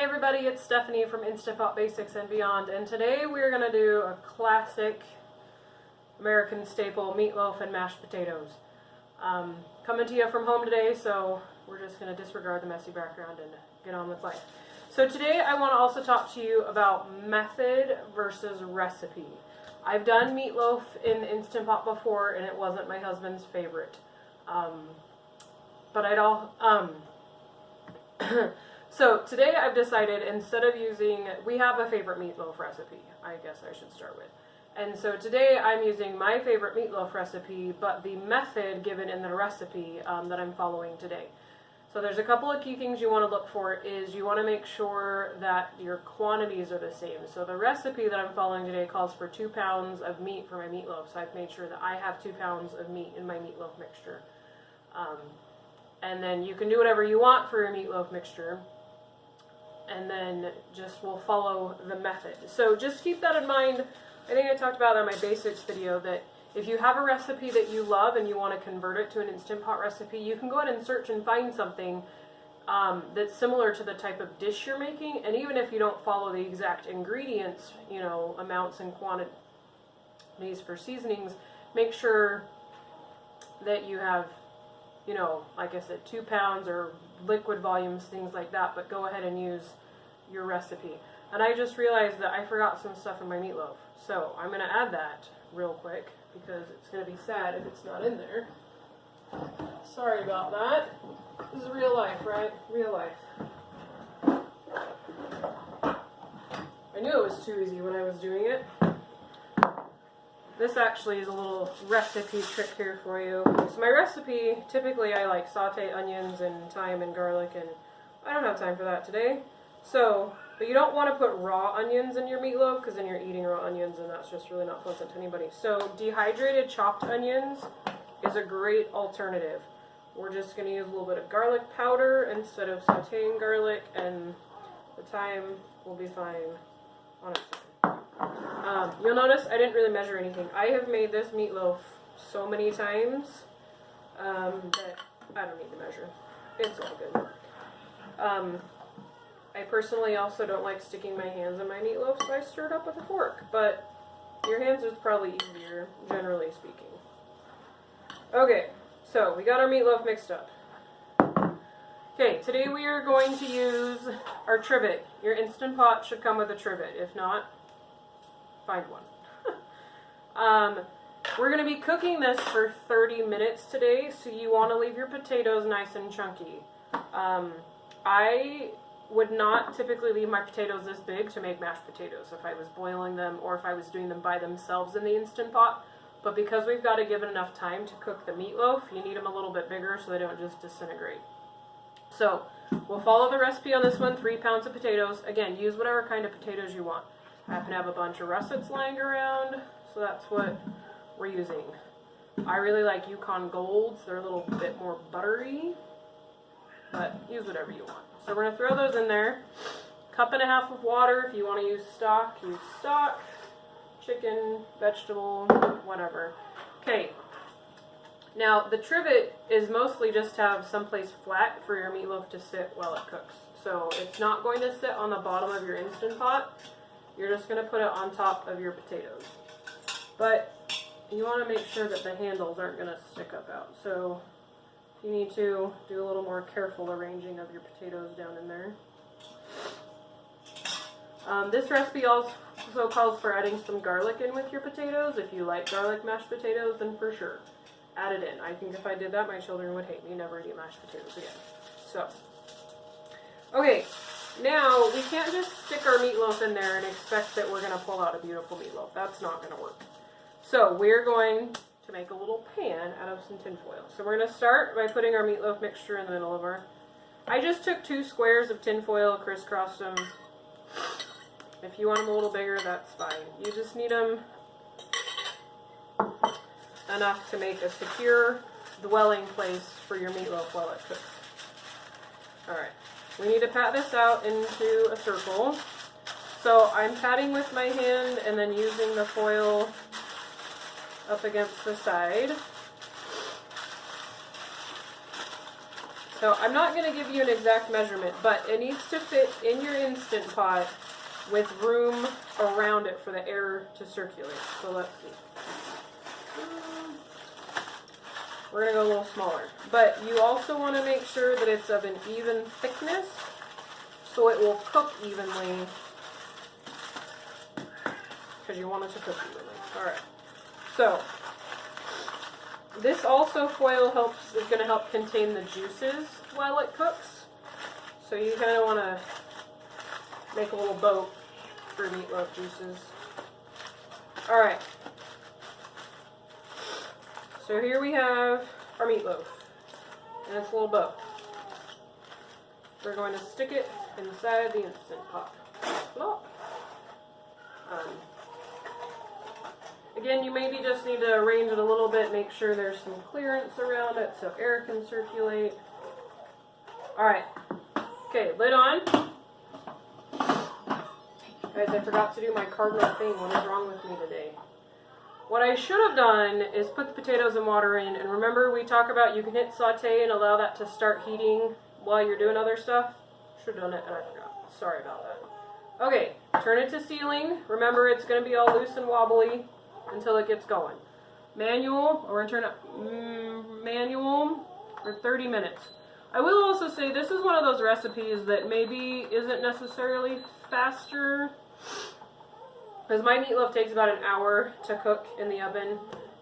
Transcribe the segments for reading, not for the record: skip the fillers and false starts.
everybody, it's Stephanie from Instant Pot Basics and Beyond, and today we're going to do a classic American staple, meatloaf and mashed potatoes. Coming to you from home today, so we're just going to disregard the messy background and get on with life. So today I want to also talk to you about method versus recipe. I've done meatloaf in Instant Pot before, and it wasn't my husband's favorite. So today I've decided, instead of using, we have a favorite meatloaf recipe, I guess I should start with. And so today I'm using my favorite meatloaf recipe, but the method given in the recipe that I'm following today. So there's a couple of key things you want to look for. Is you want to make sure that your quantities are the same. So the recipe that I'm following today calls for 2 pounds of meat for my meatloaf. So I've made sure that I have 2 pounds of meat in my meatloaf mixture. And then you can do whatever you want for your meatloaf mixture. And then just will follow the method. So just keep that in mind. I think I talked about that in my basics video, that if you have a recipe that you love and you want to convert it to an Instant Pot recipe, you can go ahead and search and find something that's similar to the type of dish you're making. And even if you don't follow the exact ingredients, you know, amounts and quantities for seasonings, make sure that you have, you know, like I said, 2 pounds or liquid volumes, things like that, but go ahead and use your recipe. And I just realized that I forgot some stuff in my meatloaf. So I'm going to add that real quick because it's going to be sad if it's not in there. Sorry about that. This is real life, right? Real life. I knew it was too easy when I was doing it. This actually is a little recipe trick here for you. So my recipe, typically I like saute onions and thyme and garlic, and I don't have time for that today. So, but you don't want to put raw onions in your meatloaf because then you're eating raw onions and that's just really not pleasant to anybody. So dehydrated chopped onions is a great alternative. We're just going to use a little bit of garlic powder instead of sauteing garlic, and the thyme will be fine on its own. You'll notice I didn't really measure anything. I have made this meatloaf so many times that I don't need to measure. It's all good. I personally also don't like sticking my hands in my meatloaf, so I stir it up with a fork. But your hands is probably easier, generally speaking. Okay, so we got our meatloaf mixed up. Okay, today we are going to use our trivet. Your Instant Pot should come with a trivet. If not, find one. We're going to be cooking this for 30 minutes today, so you want to leave your potatoes nice and chunky. I would not typically leave my potatoes this big to make mashed potatoes if I was boiling them or if I was doing them by themselves in the Instant Pot. But because we've got to give it enough time to cook the meatloaf, you need them a little bit bigger so they don't just disintegrate. So we'll follow the recipe on this one, 3 pounds of potatoes. Again, use whatever kind of potatoes you want. I happen to have a bunch of russets lying around, so that's what we're using. I really like Yukon Golds. They're a little bit more buttery, but use whatever you want. So we're going to throw those in there. 1.5 cups of water. If you want to use stock, use stock. Chicken, vegetable, whatever. Okay. Now, the trivet is mostly just to have someplace flat for your meatloaf to sit while it cooks. So it's not going to sit on the bottom of your Instant Pot. You're just going to put it on top of your potatoes. But you want to make sure that the handles aren't going to stick up out. So you need to do a little more careful arranging of your potatoes down in there. This recipe also calls for adding some garlic in with your potatoes. If you like garlic mashed potatoes, then for sure, add it in. I think if I did that, my children would hate me, never eat mashed potatoes again. So, okay, now we can't just stick our meatloaf in there and expect that we're going to pull out a beautiful meatloaf. That's not going to work. So we're going to make a little pan out of some tin foil. So we're going to start by putting our meatloaf mixture in the middle of our... I just took 2 squares of tin foil, crisscrossed them. If you want them a little bigger, that's fine. You just need them enough to make a secure dwelling place for your meatloaf while it cooks. Alright, we need to pat this out into a circle. So I'm patting with my hand and then using the foil up against the side. So I'm not going to give you an exact measurement, but it needs to fit in your Instant Pot with room around it for the air to circulate. So let's see. We're going to go a little smaller. But you also want to make sure that it's of an even thickness so it will cook evenly, because you want it to cook evenly. Alright. So this also foil is going to help contain the juices while it cooks. So you kind of want to make a little boat for meatloaf juices. Alright. So here we have our meatloaf in its little boat. We're going to stick it inside the Instant Pot. Again, you maybe just need to arrange it a little bit, make sure there's some clearance around it so air can circulate. Alright. Okay, lid on. Guys, I forgot to do my cardinal thing. What is wrong with me today? What I should have done is put the potatoes and water in, and remember we talk about you can hit saute and allow that to start heating while you're doing other stuff? Should have done it and I forgot. Sorry about that. Okay, turn it to sealing. Remember it's going to be all loose and wobbly until it gets going. Manual, or turn up manual for 30 minutes. I will also say this is one of those recipes that maybe isn't necessarily faster, because my meatloaf takes about an hour to cook in the oven,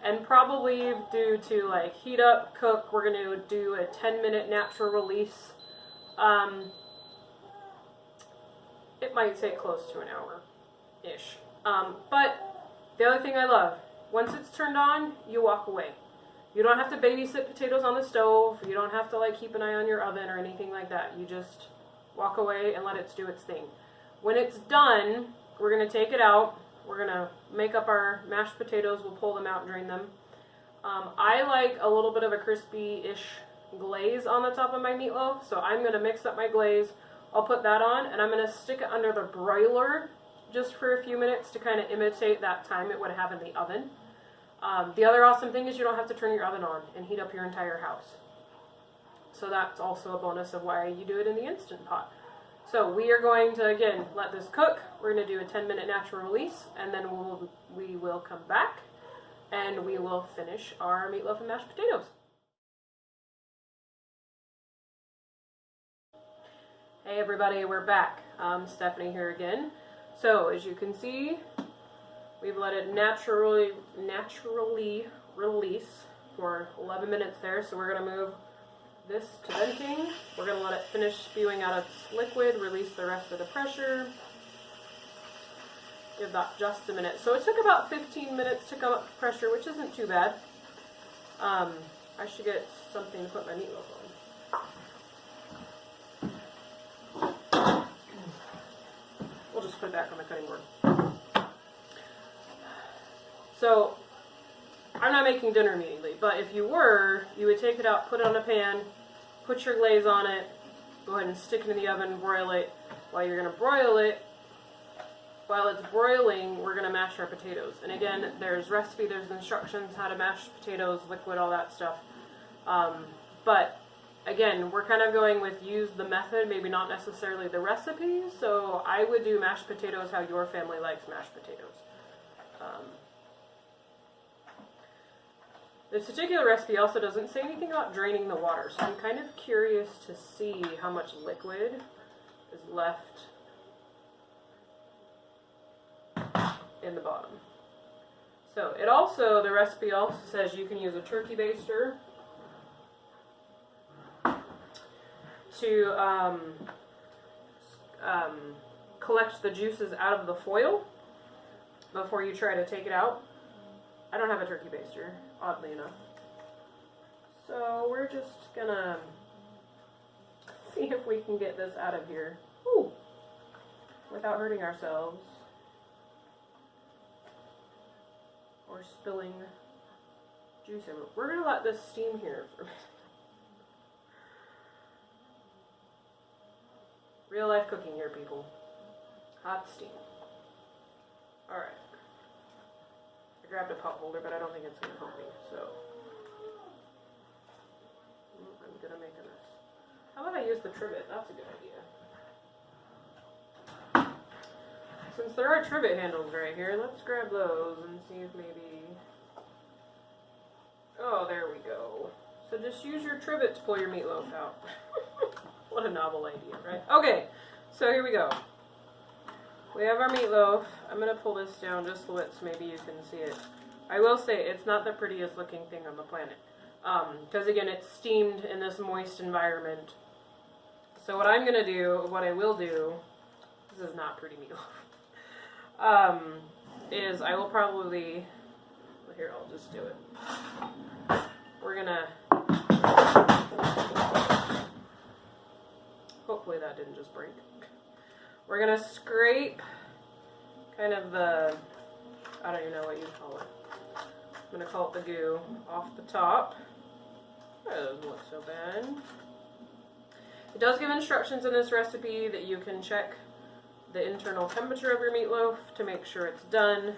and probably due to like heat up, cook, we're going to do a 10-minute natural release. It might take close to an hour-ish. But the other thing I love, once it's turned on, you walk away. You don't have to babysit potatoes on the stove. You don't have to like keep an eye on your oven or anything like that. You just walk away and let it do its thing. When it's done, we're going to take it out. We're going to make up our mashed potatoes. We'll pull them out and drain them. I like a little bit of a crispy-ish glaze on the top of my meatloaf, so I'm going to mix up my glaze. I'll put that on, and I'm going to stick it under the broiler just for a few minutes to kind of imitate that time it would have in the oven. The other awesome thing is you don't have to turn your oven on and heat up your entire house. So that's also a bonus of why you do it in the Instant Pot. So we are going to, again, let this cook. We're going to do a 10-minute natural release, and then we will come back and we will finish our meatloaf and mashed potatoes. Hey everybody, we're back. Stephanie here again. So as you can see, we've let it naturally release for 11 minutes there. So we're going to move this to venting. We're going to let it finish spewing out its liquid, release the rest of the pressure. Give that just a minute. So it took about 15 minutes to come up to pressure, which isn't too bad. I should get something to put my meatloaf on. We'll just put it back on the cutting board. So, I'm not making dinner immediately, but if you were, you would take it out, put it on a pan, put your glaze on it, go ahead and stick it in the oven, broil it. While you're going to broil it, while it's broiling, we're going to mash our potatoes. And again, there's recipe, there's instructions how to mash potatoes, liquid, all that stuff. But again, we're kind of going with use the method, maybe not necessarily the recipe. So I would do mashed potatoes how your family likes mashed potatoes. This particular recipe also doesn't say anything about draining the water, so I'm kind of curious to see how much liquid is left in the bottom. So it also, the recipe also says you can use a turkey baster to collect the juices out of the foil before you try to take it out. I don't have a turkey baster, oddly enough. So we're just gonna see if we can get this out of here. Ooh, without hurting ourselves or spilling juice everywhere. We're gonna let this steam here for a minute. Real life cooking here, people. Hot steam. Alright. I grabbed a pot holder, but I don't think it's going to help me, so I'm going to make a mess. use the trivet. That's a good idea. Since there are trivet handles right here, let's grab those and see if maybe... Oh, there we go. So just use your trivet to pull your meatloaf out. What a novel idea, right? Okay, so here we go. We have our meatloaf. I'm going to pull this down just so maybe you can see it. I will say it's not the prettiest looking thing on the planet. Because again, it's steamed in this moist environment. So what I'm going to do, what I will do, this is not pretty meatloaf, is I will probably, here, I'll just do it. We're going to, hopefully that didn't just break. We're going to scrape kind of the, I don't even know what you'd call it. I'm going to call it the goo off the top. That doesn't look so bad. It does give instructions in this recipe that you can check the internal temperature of your meatloaf to make sure it's done.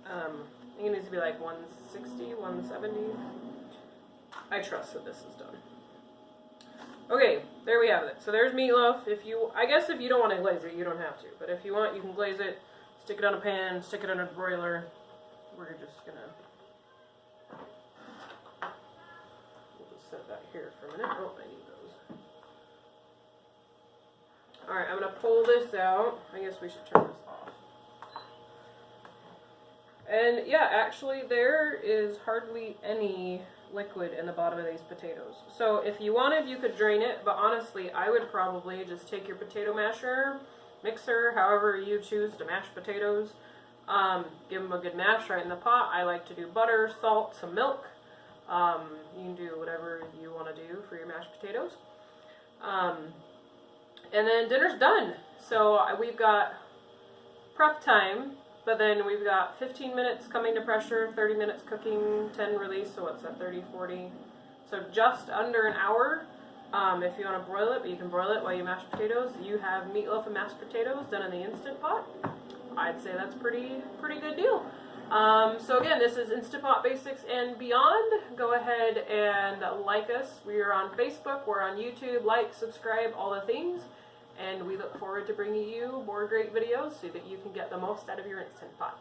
I think it needs to be like 160, 170. I trust that this is done. Okay, there we have it. So there's meatloaf. I guess if you don't want to glaze it, you don't have to. But if you want, you can glaze it, stick it on a pan, stick it on a broiler. We're just gonna, we'll just set that here for a minute. Oh, I need those. Alright, I'm gonna pull this out. I guess we should turn this off. And yeah, actually there is hardly any liquid in the bottom of these potatoes. So if you wanted, you could drain it, but honestly, I would probably just take your potato masher, mixer, however you choose to mash potatoes, give them a good mash right in the pot. I like to do butter, salt, some milk. You can do whatever you want to do for your mashed potatoes. And then dinner's done. So we've got prep time, but then we've got 15 minutes coming to pressure, 30 minutes cooking, 10 release, so what's that, 30, 40? So just under an hour. If you want to broil it, but you can broil it while you mash potatoes. You have meatloaf and mashed potatoes done in the Instant Pot. I'd say that's pretty good deal. So again, this is Instant Pot Basics and Beyond. Go ahead and like us. We are on Facebook, we're on YouTube. Like, subscribe, all the things. And we look forward to bringing you more great videos so that you can get the most out of your Instant Pot.